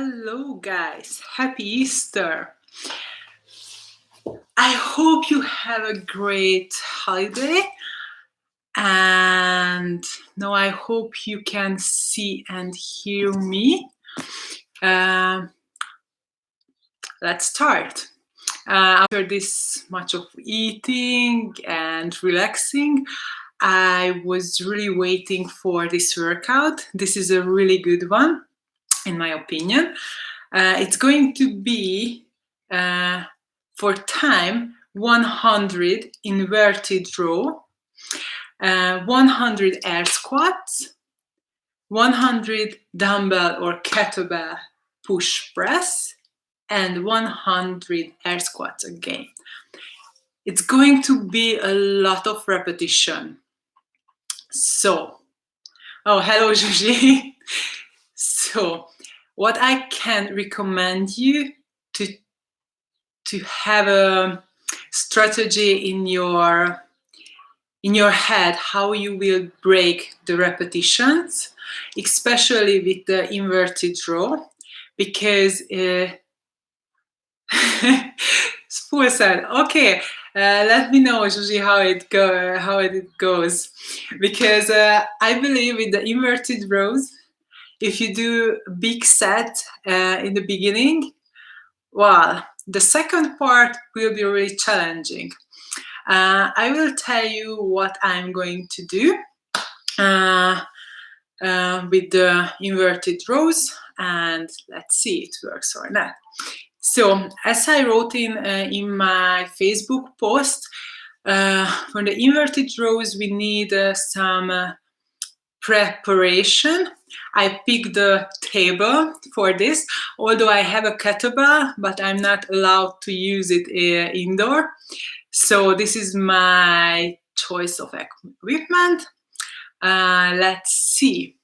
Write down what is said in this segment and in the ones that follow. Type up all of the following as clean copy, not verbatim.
Hello guys, happy Easter. I hope you have a great holiday, and now I hope you can see and hear me. Let's start. After this much of eating and relaxing, I was really waiting for this workout. This is a really good one, in my opinion. It's going to be for time 100 inverted row, 100 air squats, 100 dumbbell or kettlebell push press, and 100 air squats again. It's going to be a lot of repetition. So, hello Juji. So, what I can recommend you to have a strategy in your head how you will break the repetitions, especially with the inverted row, because full set. Okay, let me know, Juji, how it goes, because I believe with the inverted rows, if you do a big set in the beginning, well, the second part will be really challenging. I will tell you what I'm going to do with the inverted rows, and let's see if it works or not. So, as I wrote in my Facebook post, for the inverted rows, we need some preparation. I picked the table for this, although I have a kettlebell, but I'm not allowed to use it indoor. So this is my choice of equipment. Let's see.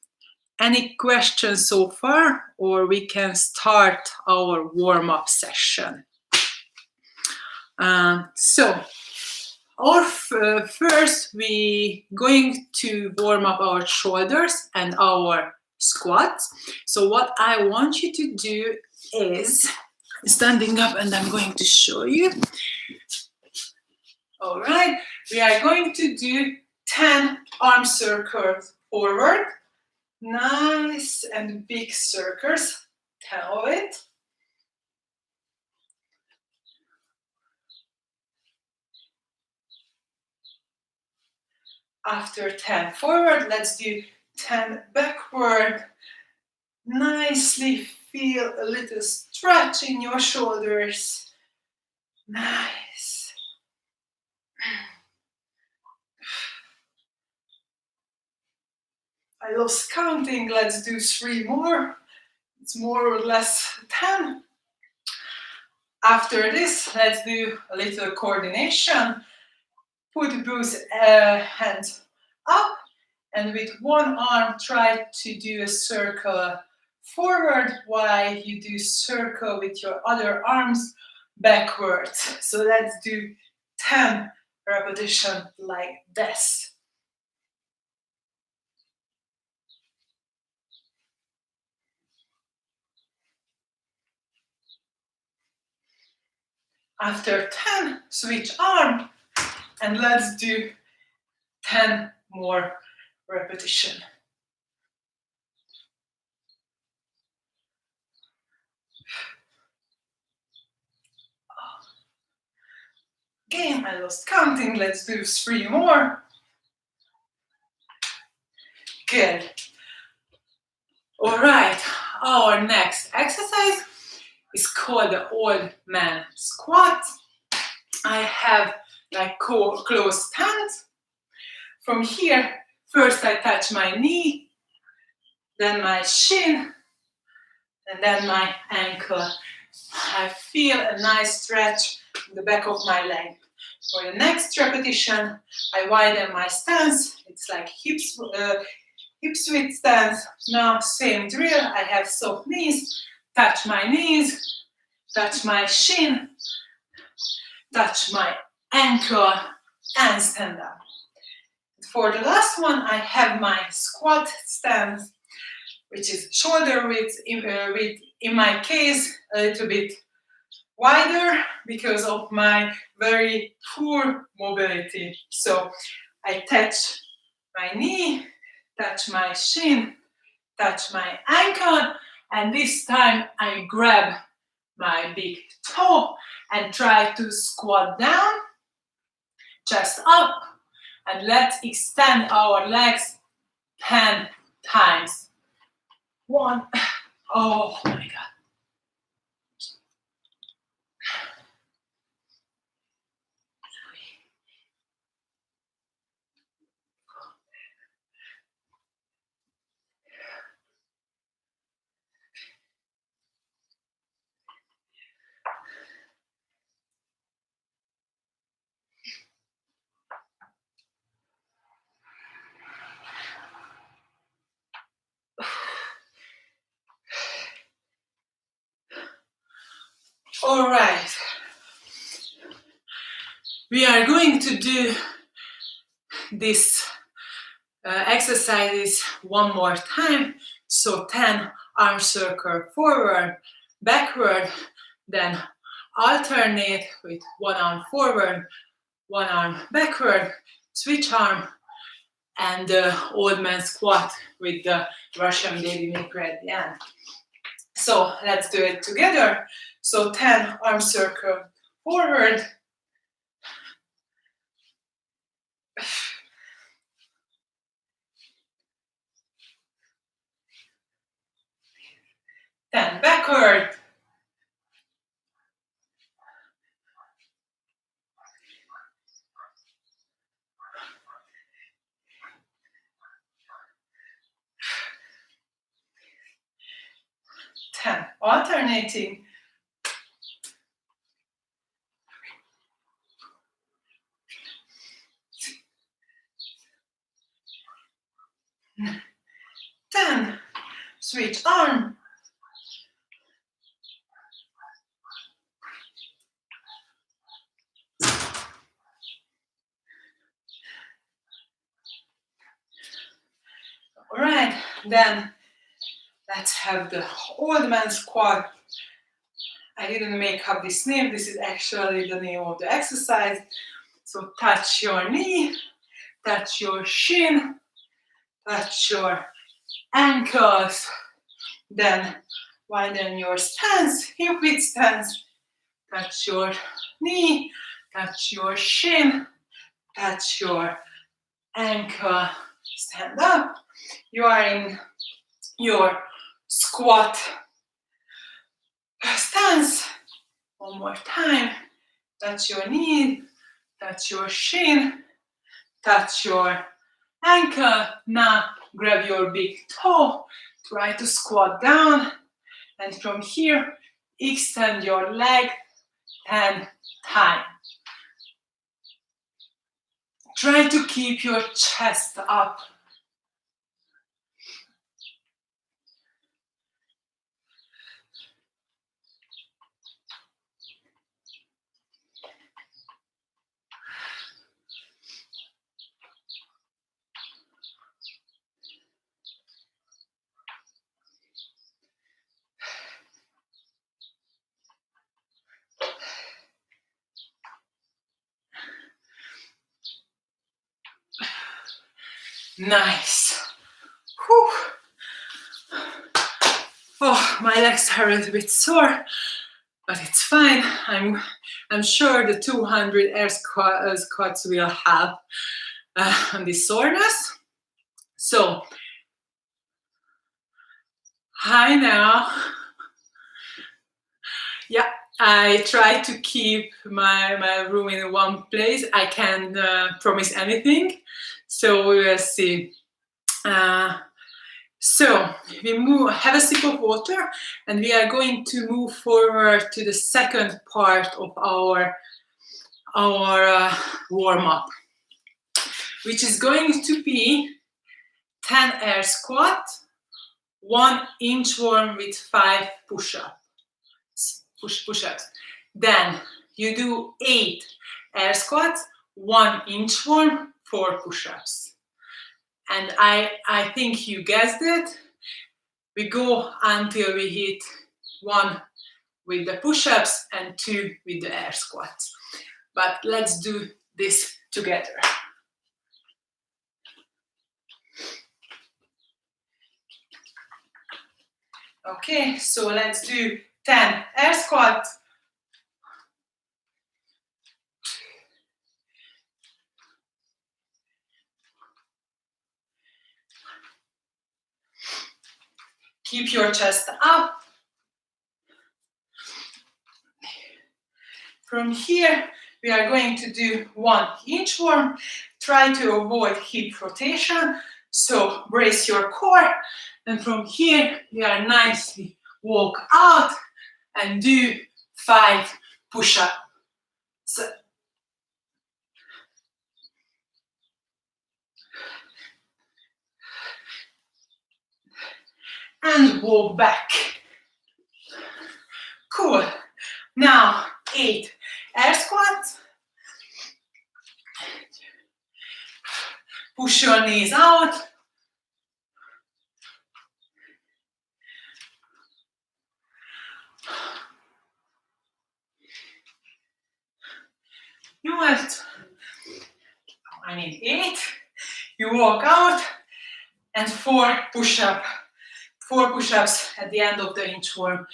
Any questions so far, or we can start our warm-up session. First, we going to warm up our shoulders and our squats. So what I want you to do is standing up, and I'm going to show you. All right, we are going to do 10 arm circles forward. Nice and big circles, 10 of it. After 10 forward, let's do 10 backward. Nicely feel a little stretch in your shoulders. Nice. I lost counting. Let's do 3 more. It's more or less 10. After this, let's do a little coordination. Put both hands up, and with one arm try to do a circle forward while you do circle with your other arms backwards. So let's do 10 repetitions like this. After 10, switch arm, and let's do 10 more repetitions. Again, I lost counting. Let's do 3 more. Good. All right, our next exercise is called the old man squat. I have like closed hands. From here, first I touch my knee, then my shin, and then my ankle. I feel a nice stretch in the back of my leg. For the next repetition, I widen my stance. It's like hip switch stance. Now, same drill. I have soft knees. Touch my knees, touch my shin, touch my ankle, and stand up. For the last one, I have my squat stance which is shoulder width, in my case, a little bit wider because of my very poor mobility. So I touch my knee, touch my shin, touch my ankle, and this time I grab my big toe and try to squat down, chest up, and let's extend our legs 10 times. 1, oh my God. All right. We are going to do this exercises one more time. So 10 arm circle forward, backward, then alternate with one arm forward, one arm backward, switch arm, and the old man squat with the Russian baby maker at the end. So let's do it together. So 10 arm circle forward, 10 backward, 10 alternating, 10 switch arm, 'All right, then let's have the old man squat. I didn't make up this name. This is actually the name of the exercise. So touch your knee, touch your shin, touch your ankles, then widen your stance, hip width stance, touch your knee, touch your shin, touch your ankle, stand up. You are in your squat stance. One more time. Touch your knee, touch your shin, touch your ankle. Now grab your big toe, try to squat down, and from here, extend your leg 10 times. Try to keep your chest up. Nice. Whew. Oh, my legs are a little bit sore, but it's fine. I'm sure the 200 air squats will help on this soreness. So, hi now. Yeah, I try to keep my room in one place. I can't promise anything, so we will see. So we have a sip of water, and we are going to move forward to the second part of our warm-up, which is going to be 10 air squat, 1 inchworm with 5 push-ups. Then you do 8 air squats, 1 inchworm, 4 push-ups. And I think you guessed it. we go until we hit 1 with the push-ups and 2 with the air squats. But let's do this together. Okay, so let's do 10 air squats. Keep your chest up. From here, we are going to do 1 inchworm. Try to avoid hip rotation, so brace your core. And from here, we are nicely walk out and do 5 push-ups. And walk back. Cool. Now 8 air squats. Push your knees out. You want, 8. You walk out and 4 push-ups. 4 push-ups at the end of the inchworm.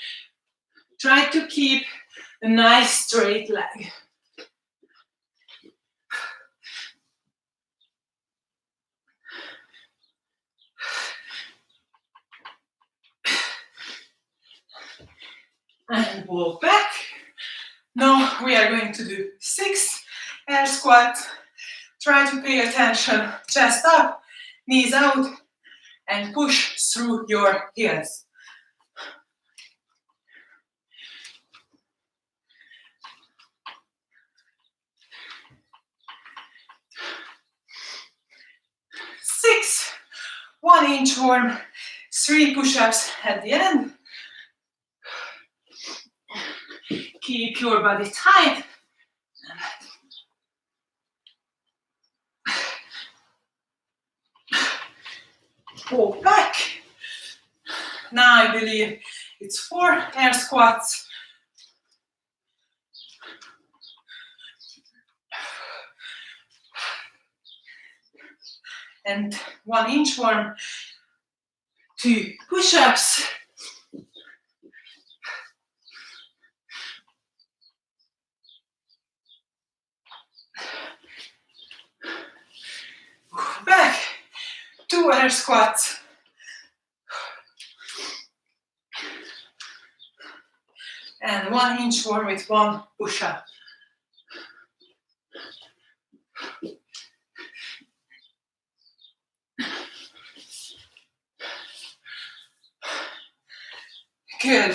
Try to keep a nice straight leg. And walk back. Now we are going to do 6 air squats. Try to pay attention, chest up, knees out, and push through your heels. Six, 1 inchworm, 3 push-ups at the end. Keep your body tight. Walk back. Now I believe it's 4 air squats. And 1 inchworm, 2 push-ups. Back, 2 air squats. And 1 inchworm with 1 push-up. Good.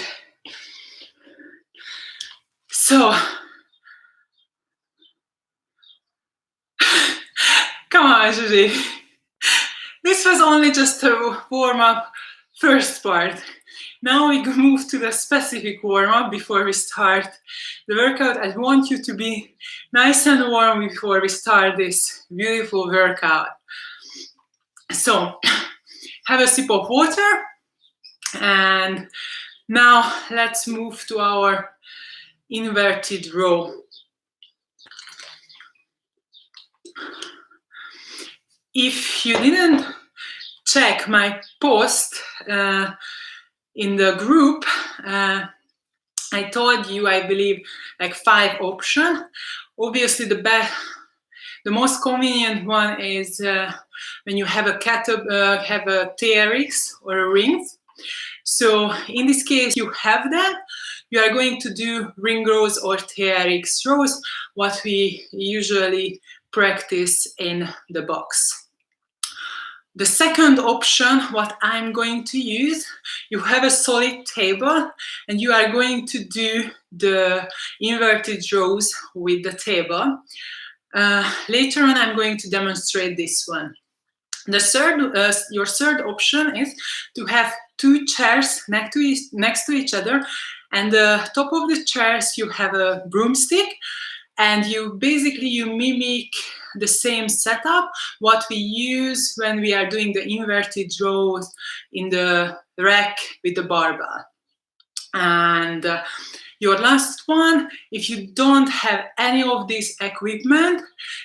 So, come on, Judy. This was only just a warm-up first part. Now we move to the specific warm-up before we start the workout. I want you to be nice and warm before we start this beautiful workout. So, have a sip of water. And now let's move to our inverted row. If you didn't check my post in the group, I told you, I believe, like 5 options. Obviously, the most convenient one is when you have a TRX or a rings. So in this case, you have that. You are going to do ring rows or TRX rows, what we usually practice in the box. The second option, what I'm going to use, you have a solid table and you are going to do the inverted rows with the table. Later on, I'm going to demonstrate this one. The your third option is to have 2 chairs next to each other, and the top of the chairs you have a broomstick. and you mimic the same setup what we use when we are doing the inverted rows in the rack with the barbell. And your last one, if you don't have any of this equipment,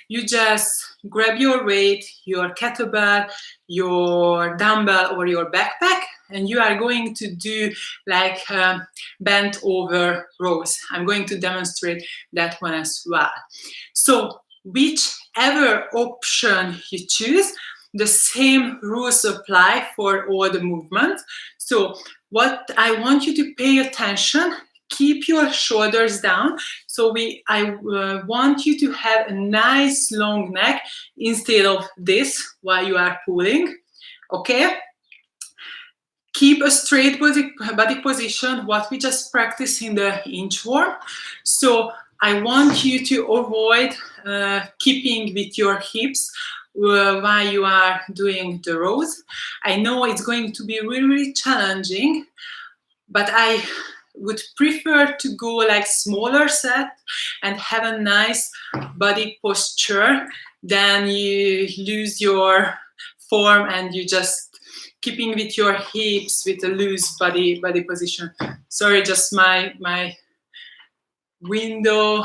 you just grab your weight, your kettlebell, your dumbbell, or your backpack, and you are going to do like bent over rows. I'm going to demonstrate that one as well. So whichever option you choose, the same rules apply for all the movements. So what I want you to pay attention, keep your shoulders down. So I want you to have a nice long neck instead of this while you are pulling, okay? Keep a straight body position, what we just practiced in the inchworm. So I want you to avoid keeping with your hips while you are doing the rows. I know it's going to be really, really challenging, but I would prefer to go like smaller set and have a nice body posture than you lose your form and you just keeping with your hips with a loose body position. Sorry, just my window.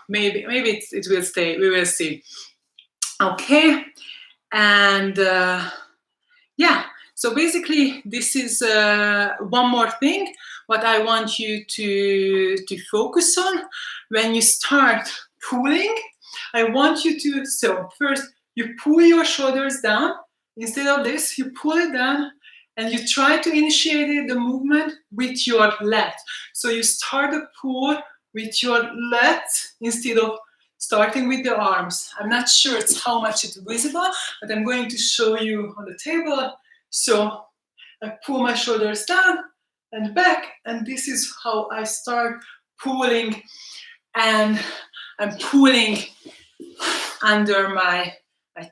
Maybe it will stay. We will see. Okay, and yeah. So basically, this is one more thing. What I want you to focus on when you start pulling. I want you to. So first, you pull your shoulders down. Instead of this, you pull it down and you try to initiate the movement with your left. So you start the pull with your left instead of starting with the arms. I'm not sure it's how much it's visible, but I'm going to show you on the table. So I pull my shoulders down and back, and this is how I start pulling, and I'm pulling under my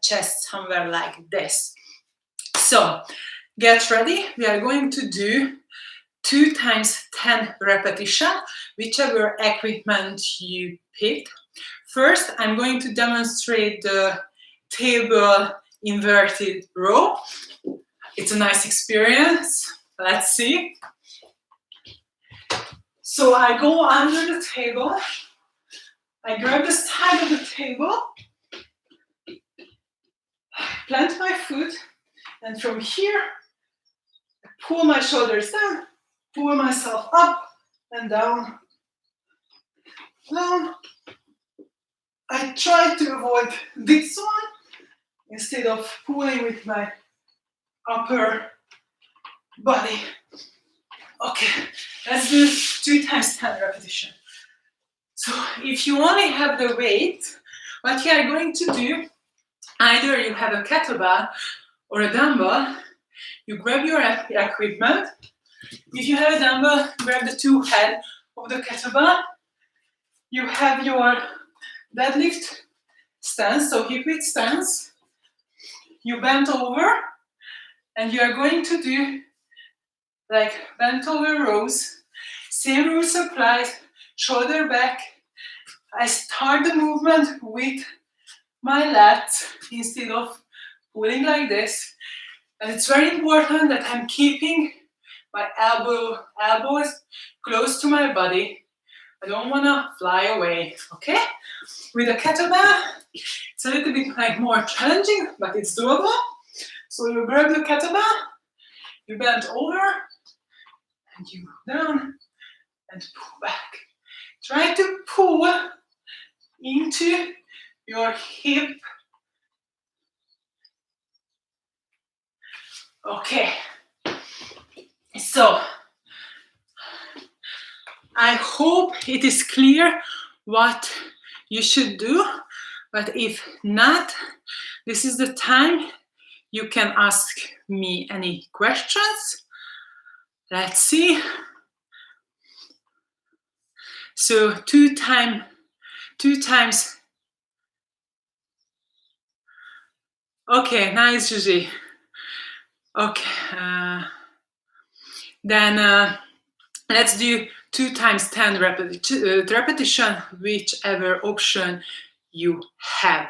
chest somewhere like this. So get ready. We are going to do 2 times 10 repetition, whichever equipment you pick. First, I'm going to demonstrate the table inverted row. It's a nice experience. Let's see. So I go under the table. I grab the side of the table, plant my foot, and from here, I pull my shoulders down, pull myself up and down, down. I try to avoid this one instead of pulling with my upper body. Okay, let's do 2 times 10 repetition. So if you only have the weight, what you are going to do, either you have a kettlebell or a dumbbell, you grab your equipment. If you have a dumbbell, grab the 2 head of the kettlebell. You have your deadlift stance, so hip width stance. You bend over, and you are going to do like bent over rows. Same rules applies, shoulder back. I start the movement with my lats instead of pulling like this. And it's very important that I'm keeping my elbows close to my body. I don't want to fly away, okay? With a kettlebell, it's a little bit like more challenging, but it's doable. So you grab the kettlebell, you bend over, and you go down and pull back. Try to pull into your hip. Okay. So, I hope it is clear what you should do, but if not, this is the time you can ask me any questions. Let's see. So 2 times. Okay, nice, Gigi. Okay, then let's do 2 times 10 repetition, whichever option you have.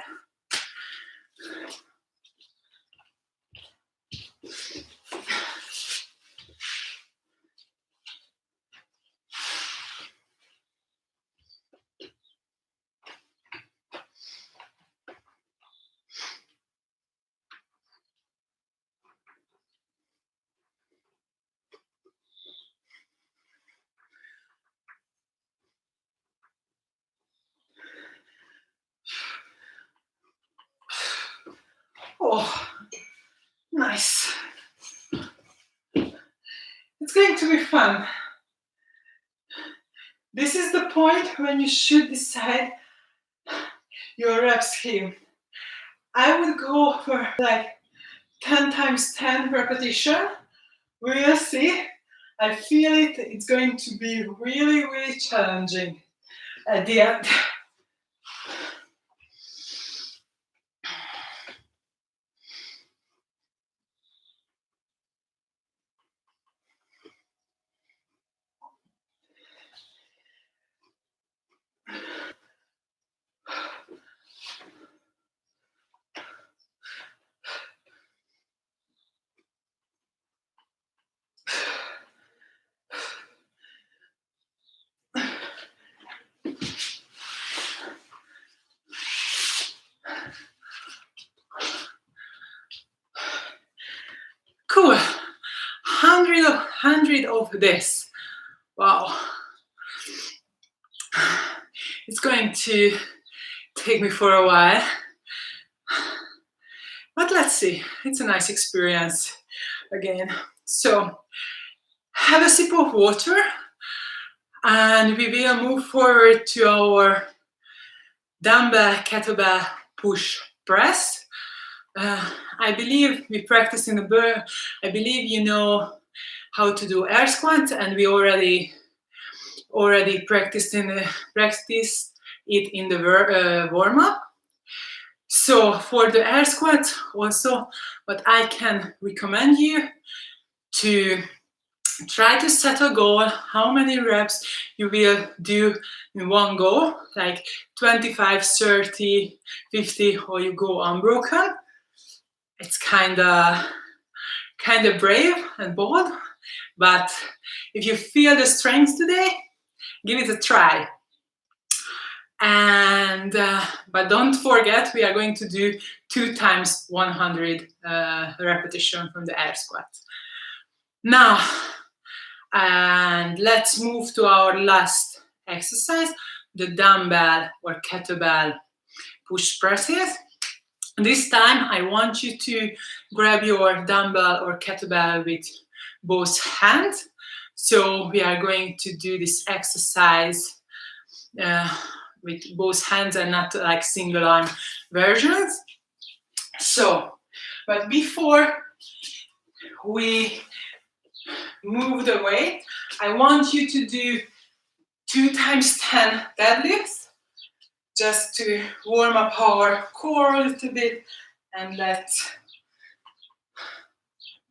Oh, nice. It's going to be fun. This is the point when you should decide your reps here. I would go for like 10 times 10 repetition. We'll see. I feel it. It's going to be really, really challenging at the end. Cool. 100 of this. Wow. It's going to take me for a while. But let's see. It's a nice experience again. So have a sip of water and we will move forward to our dumbbell kettlebell push press. I believe we practice in the I believe you know how to do air squat, and we already practiced it in the warm up. So for the air squat, also, what I can recommend you to try to set a goal, how many reps you will do in one go, like 25, 30, 50, or you go unbroken. It's kind of brave and bold, but if you feel the strength today, give it a try. And but don't forget, we are going to do 2 times 100 repetition from the air squat. Now, and let's move to our last exercise, the dumbbell or kettlebell push presses. This time I want you to grab your dumbbell or kettlebell with both hands. So we are going to do this exercise with both hands and not like single arm versions. So, but before we move the weight, I want you to do 2 times 10 deadlifts, just to warm up our core a little bit, and let's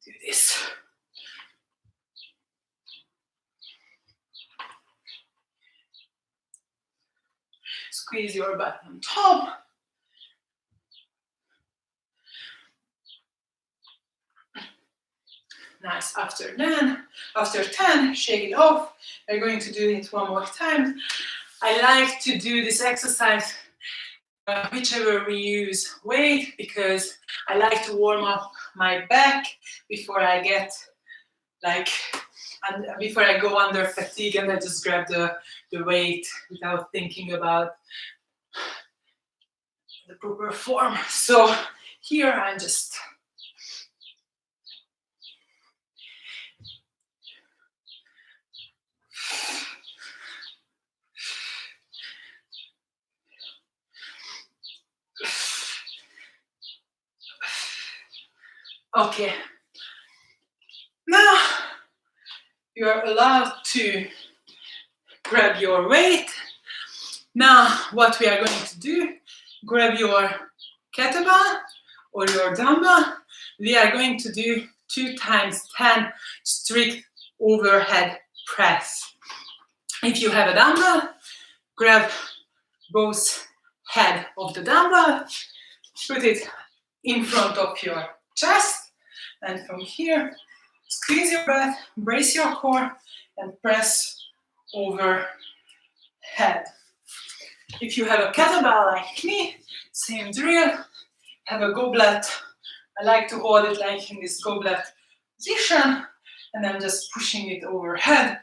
do this. Squeeze your butt on top. Nice. After 10, shake it off. We're going to do it one more time. I like to do this exercise whichever we use weight, because I like to warm up my back before I get and before I go under fatigue and I just grab the weight without thinking about the proper form. So here I'm just okay. Now you are allowed to grab your weight. Now what we are going to do, grab your kettlebell or your dumbbell. We are going to do 2 times 10 strict overhead press. If you have a dumbbell, grab both head of the dumbbell, put it in front of your chest, and from here, squeeze your breath, brace your core, and press overhead. If you have a kettlebell like me, same drill, have a goblet. I like to hold it like in this goblet position, and I'm just pushing it overhead.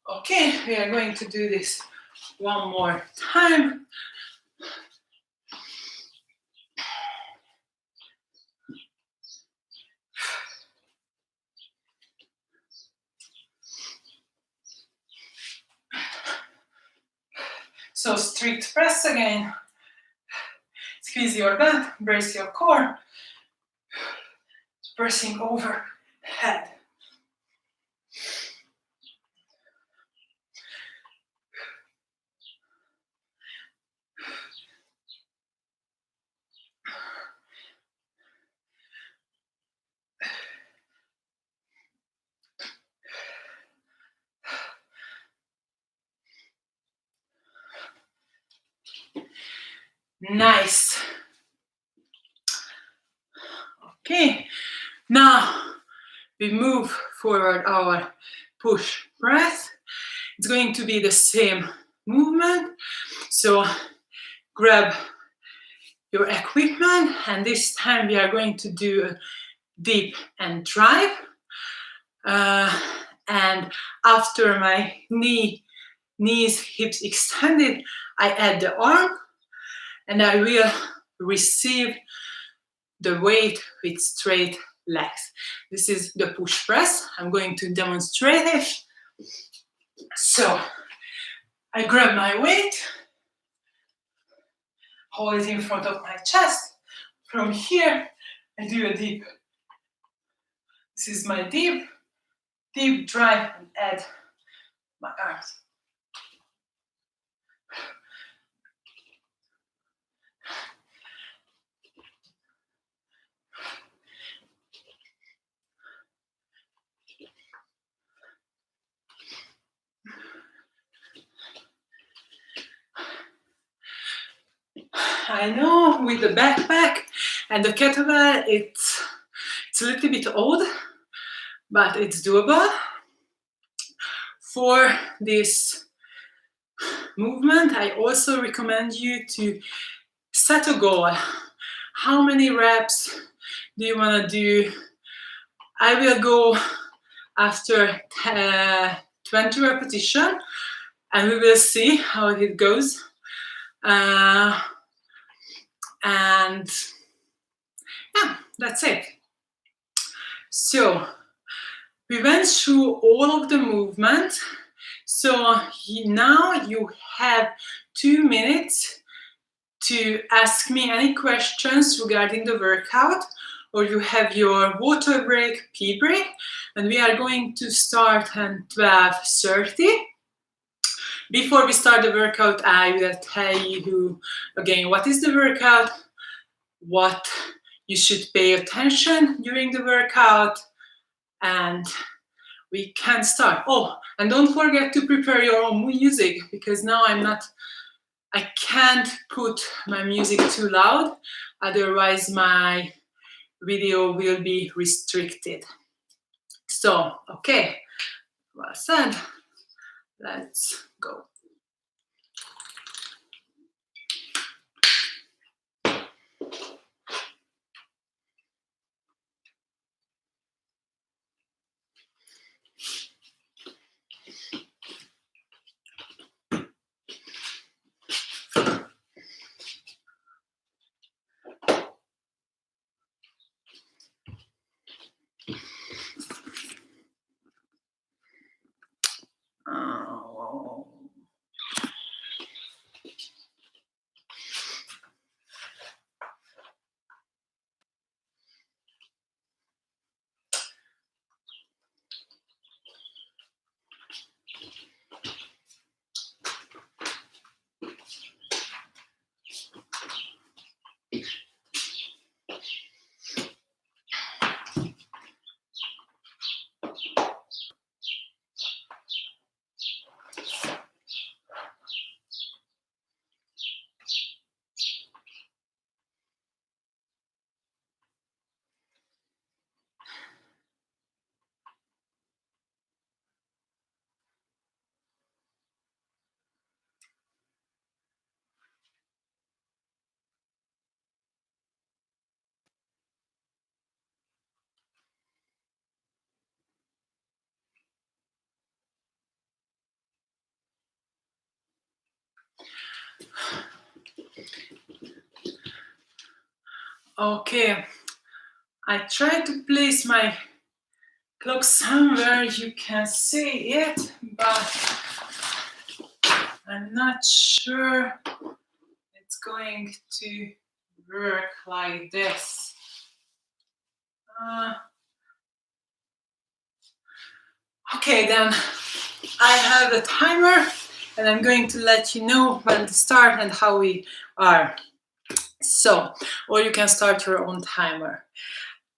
Okay, we are going to do this one more time. So strict press again. Squeeze your butt, brace your core. Pressing overhead. Nice. Okay, now we move forward our push press. It's going to be the same movement. So grab your equipment, and this time we are going to do a dip and drive. And after my knees, hips extended, I add the arm, and I will receive the weight with straight legs. This is the push press. I'm going to demonstrate it. So I grab my weight, hold it in front of my chest. From here, I do a dip. This is my dip drive, and add my arms. I know with the backpack and the kettlebell, it's a little bit odd, but it's doable. For this movement, I also recommend you to set a goal. How many reps do you want to do? I will go after 20 repetitions, and we will see how it goes. And yeah, that's it. So we went through all of the movement. So now you have 2 minutes to ask me any questions regarding the workout, or you have your water break, pee break, and we are going to start at 12:30. Before we start the workout, I will tell you again what is the workout, what you should pay attention during the workout, and we can start. Oh, and don't forget to prepare your own music, because now I can't put my music too loud, otherwise my video will be restricted. So, okay, well said, let's go. Okay, I try to place my clock somewhere you can see it, but I'm not sure it's going to work like this. Okay, then I have a timer and I'm going to let you know when to start and how we are. So, or you can start your own timer.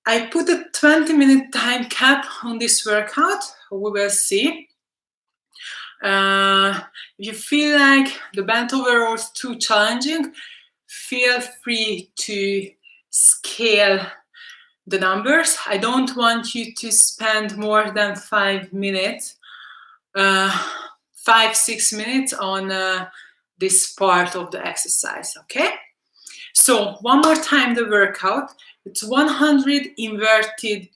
I put a 20-minute time cap on this workout. We will see. If you feel like the bent over row is too challenging, feel free to scale the numbers. I don't want you to spend more than 5 minutes, 5-6 minutes on this part of the exercise, okay? So one more time the workout. It's 100 inverted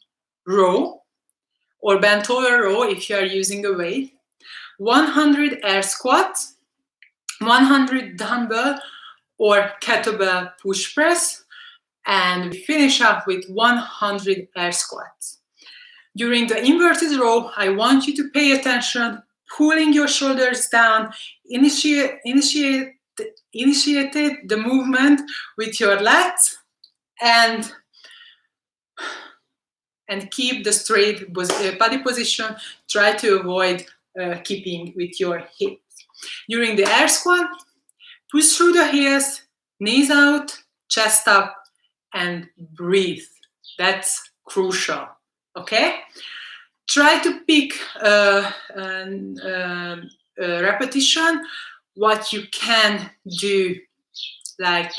row or bent over row if you are using a weight, 100 air squats, 100 dumbbell or kettlebell push press, and we finish up with 100 air squats. During the inverted row, I want you to pay attention, pulling your shoulders down, initiate the movement with your lats, and keep the straight body position. Try to avoid keeping with your hips. During the air squat, push through the heels, knees out, chest up, and breathe. That's crucial, okay? Try to pick a repetition, what you can do, like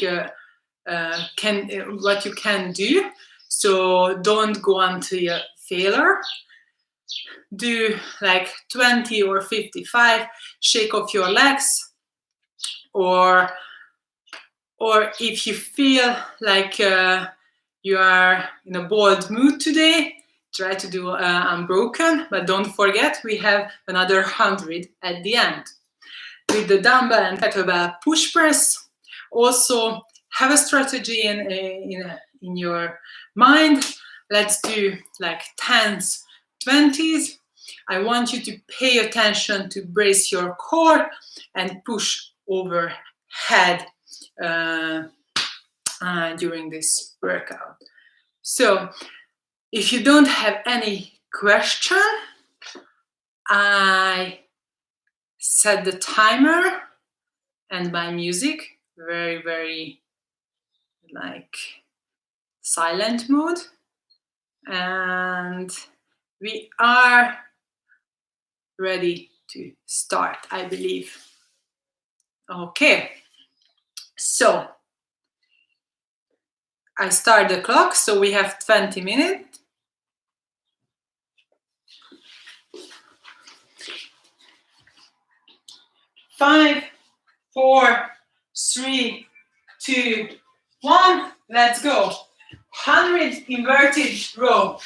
what you can do. So don't go until failure. Do like 20 or 55, shake off your legs, or if you feel like you are in a bold mood today, try to do unbroken, but don't forget we have another 100 at the end. With the dumbbell and kettlebell push press, also have a strategy in your mind. Let's do like 10s, 20s. I want you to pay attention to brace your core and push overhead during this workout. So if you don't have any question, I set the timer and my music very, very like silent mode, and we are ready to start, I believe. Okay, so I start the clock, so we have 20 minutes. 5, 4, 3, 2, 1, let's go. 100 inverted row.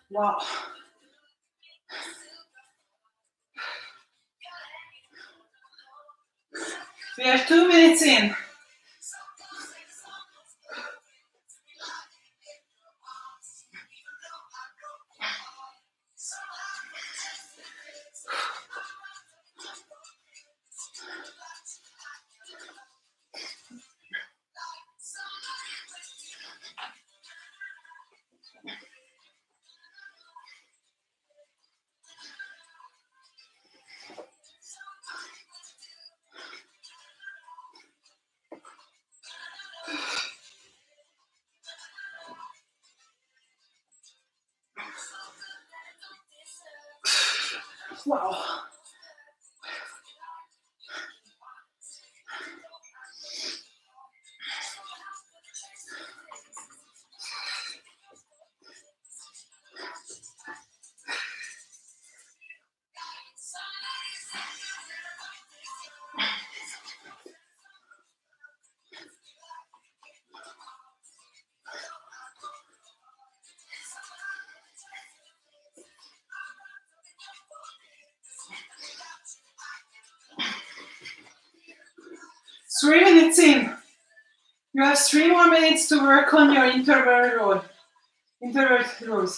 Wow. We are 2 minutes in. Wow. Three minutes in. You have 3 more minutes to work on your interval rows.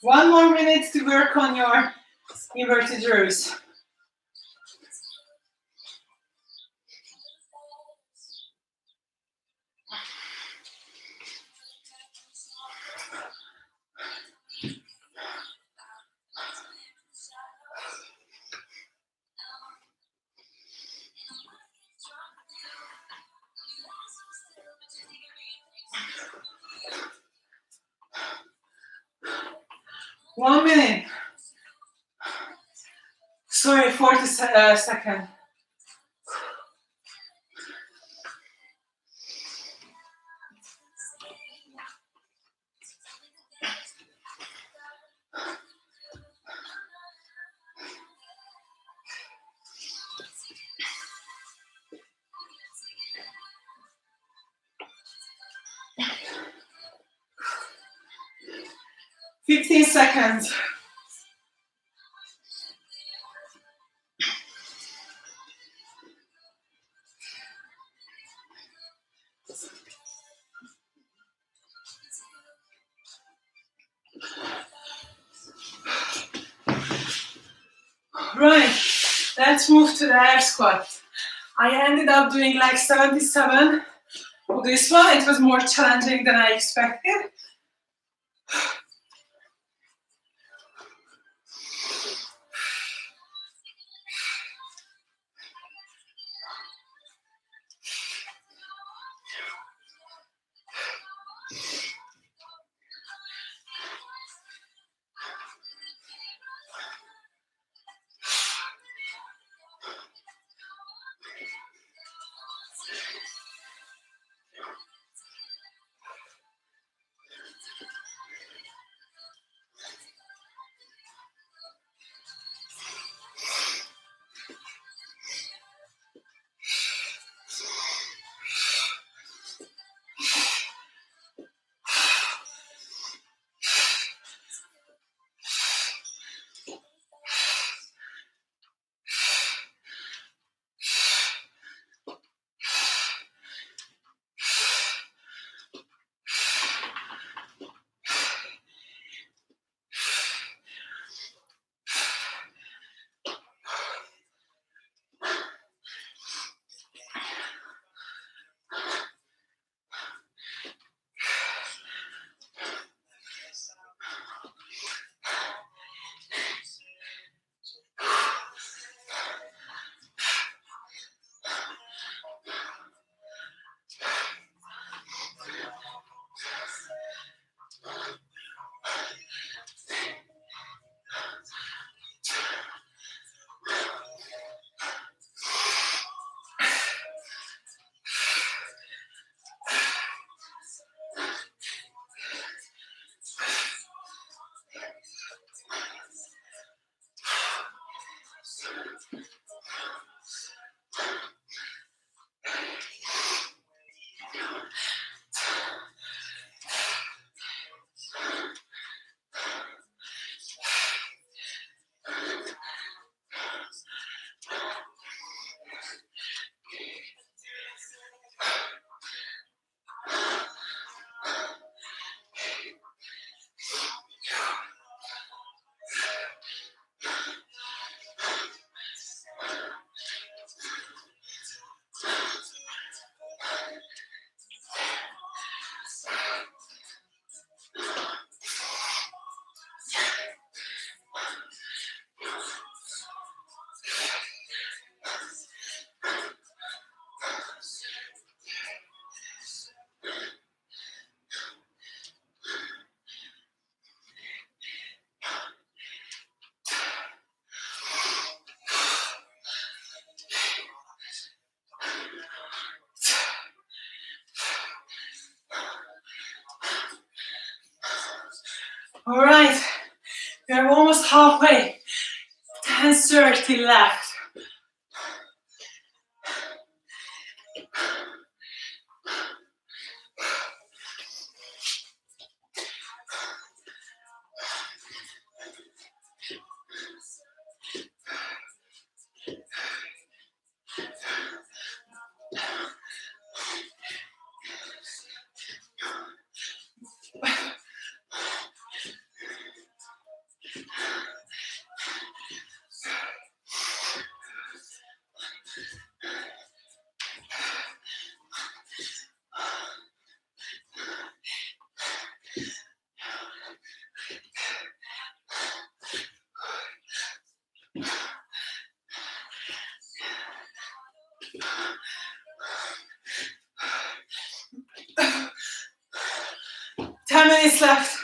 One more minute to work on your inverted rows. One minute. Sorry, 40 seconds. Fifteen seconds. Right, let's move to the air squat. I ended up doing like 77 for this one. It was more challenging than I expected. All right, we are almost halfway. 10:30 left. Ten minutes left.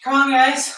Come on, guys.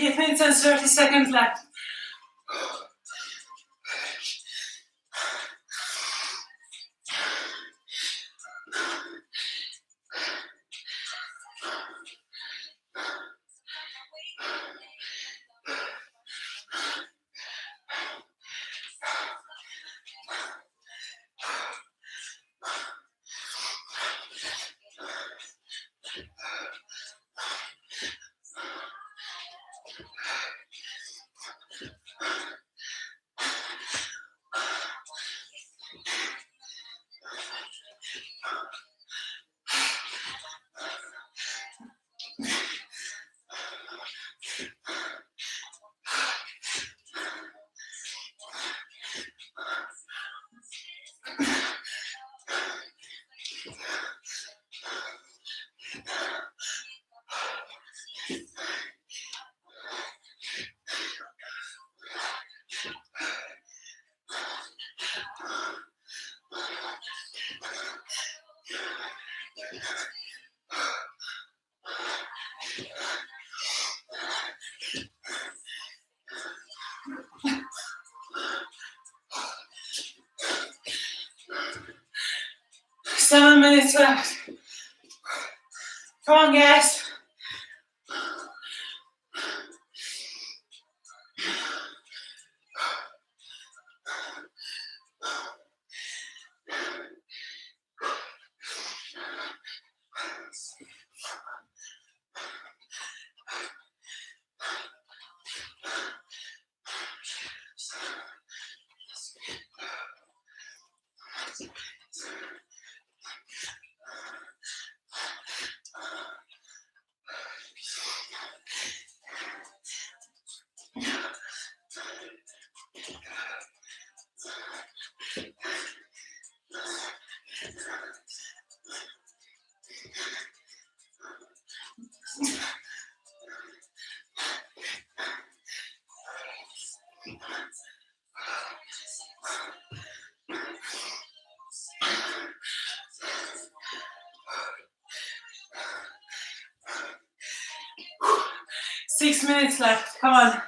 Eight minutes and 30 seconds left. Seven minutes left. Come on, guys. Six minutes left. Come on.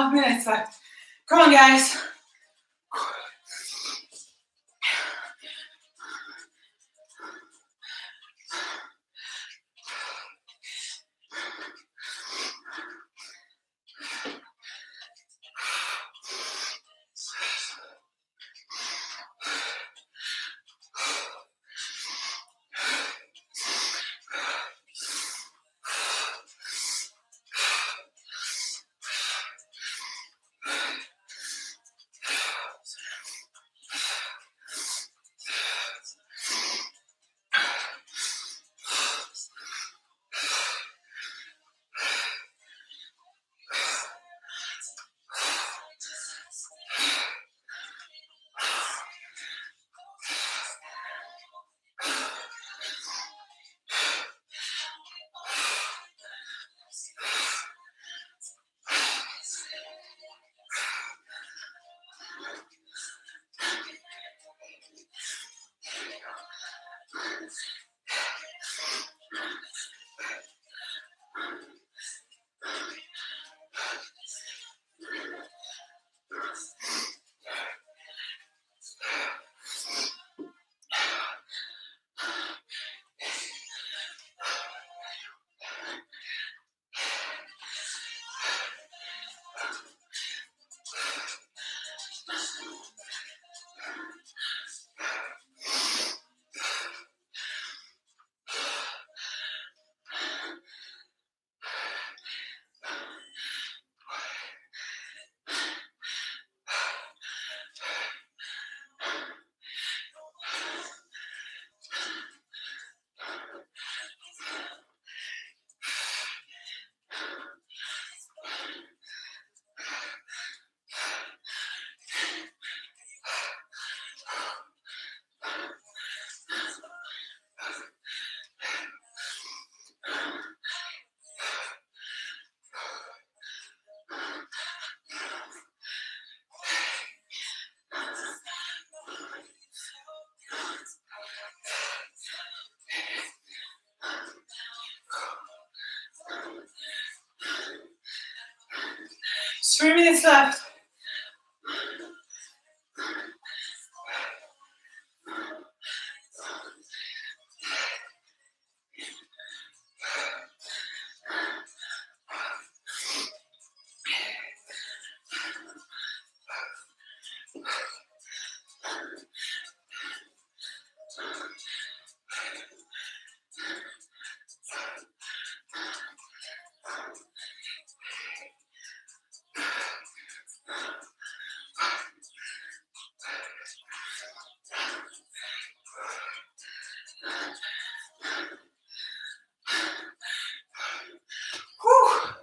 2.5 minutes left. Come on, guys. Just 3 minutes left. Whew.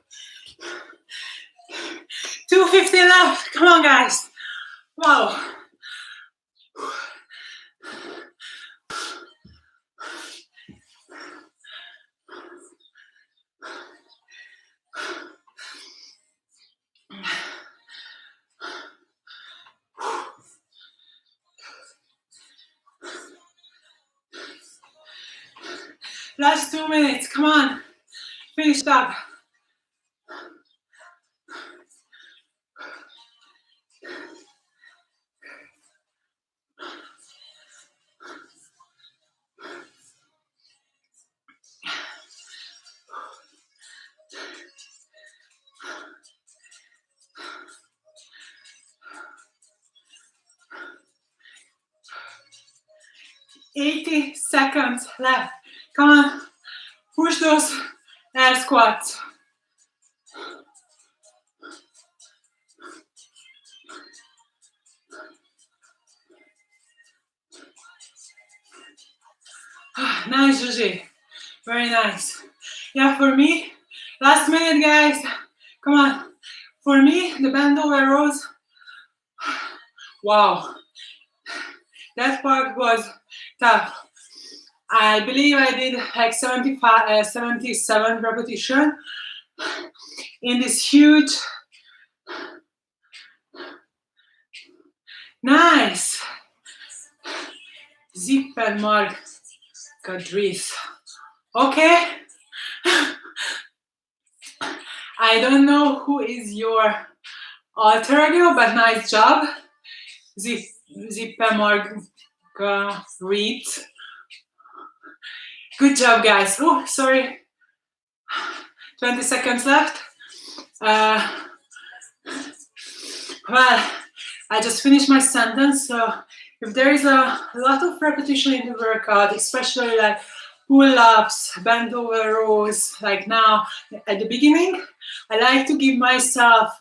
2:50 left. Come on, guys. Wow. Last 2 minutes. Come on. Finish up. Eighty seconds left. Come on. Push those air squats. Nice, Gigi. Very nice. Yeah, for me, last minute, guys. Come on. For me, the bend over rows. Wow. That part was tough. I believe I did like 77 repetition in this huge. Nice. Zip and mark. Kadris. Okay. I don't know who is your alter ego, but nice job. Zippe Marguerite. Good job, guys. Oh, sorry. 20 seconds left. Well, I just finished my sentence. So if there is a lot of repetition in the workout, especially like pull-ups, bent over rows, like now at the beginning, I like to give myself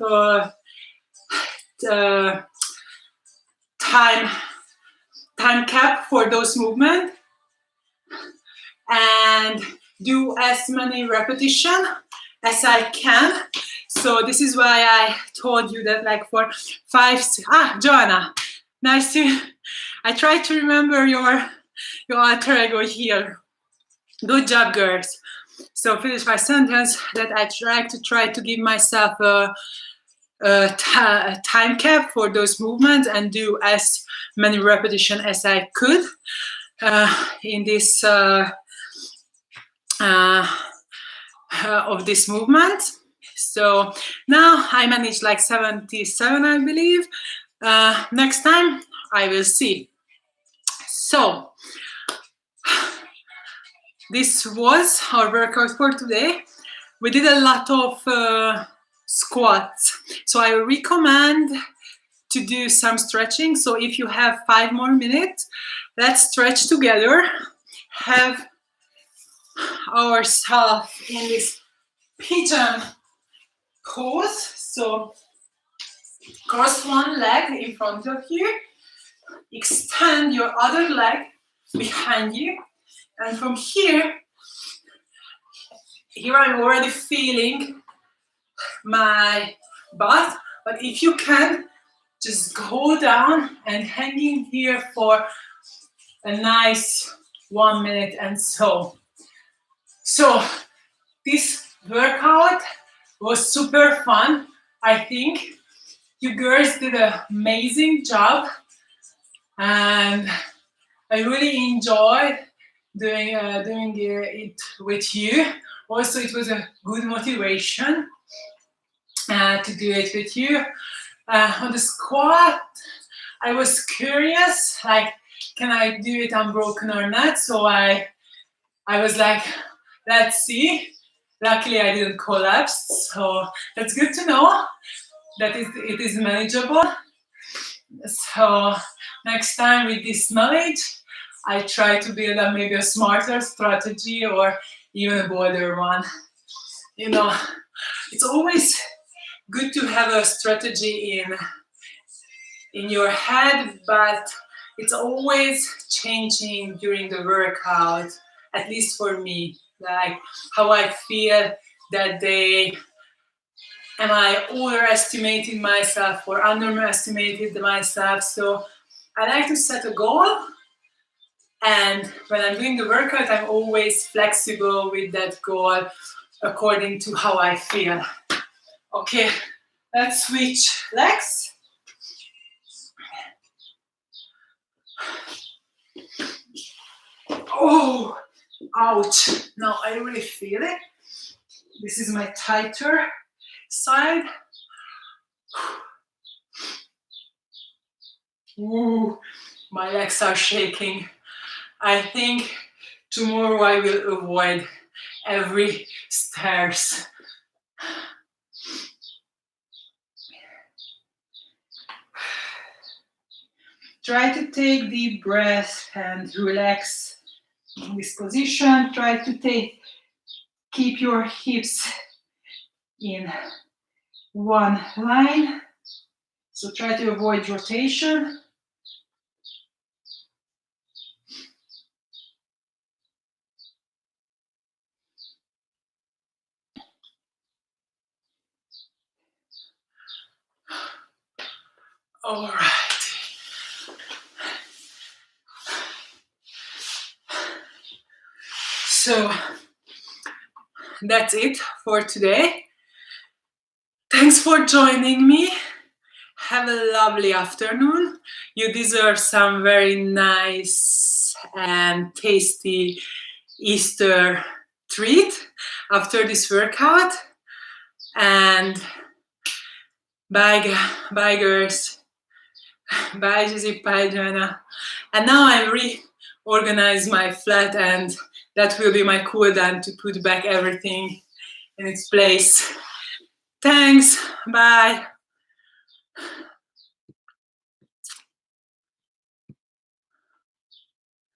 time cap for those movements and do as many repetition as I can. So this is why I told you that like for 5, Joanna, nice to, I try to remember your alter ego here. Good job, girls. So finish my sentence that I try to give myself a time cap for those movements and do as many repetitions as I could in this of this movement. So now I managed like 77, I believe. Next time I will see. So this was our workout for today. We did a lot of squats. So I recommend to do some stretching. So if you have 5 more minutes, let's stretch together. Have ourselves in this pigeon pose. So cross one leg in front of you, extend your other leg behind you, and from here I'm already feeling my butt, but if you can, just go down and hanging here for a nice 1 minute and so. So this workout was super fun. I think you girls did an amazing job and I really enjoyed doing it with you. Also, it was a good motivation to do it with you. On the squat, I was curious, like, can I do it unbroken or not? So I was like, let's see. Luckily, I didn't collapse, so that's good to know that it is manageable. So next time with this knowledge, I try to build up maybe a smarter strategy or even a bolder one. You know, it's always good to have a strategy in your head, but it's always changing during the workout, at least for me, like how I feel that day. Am I overestimating myself or underestimated myself? So I like to set a goal, and when I'm doing the workout, I'm always flexible with that goal according to how I feel. Okay, let's switch legs. Oh, ouch. Now I really feel it. This is my tighter side. Ooh, my legs are shaking. I think tomorrow I will avoid every stairs. Try to take deep breath and relax in this position. Try to keep your hips in one line. So try to avoid rotation. All right. So that's it for today. Thanks for joining me. Have a lovely afternoon. You deserve some very nice and tasty Easter treat after this workout. And Bye girls. Bye Jizzy, bye Joanna. And now I reorganize my flat, and that will be my cool down to put back everything in its place. Thanks, bye.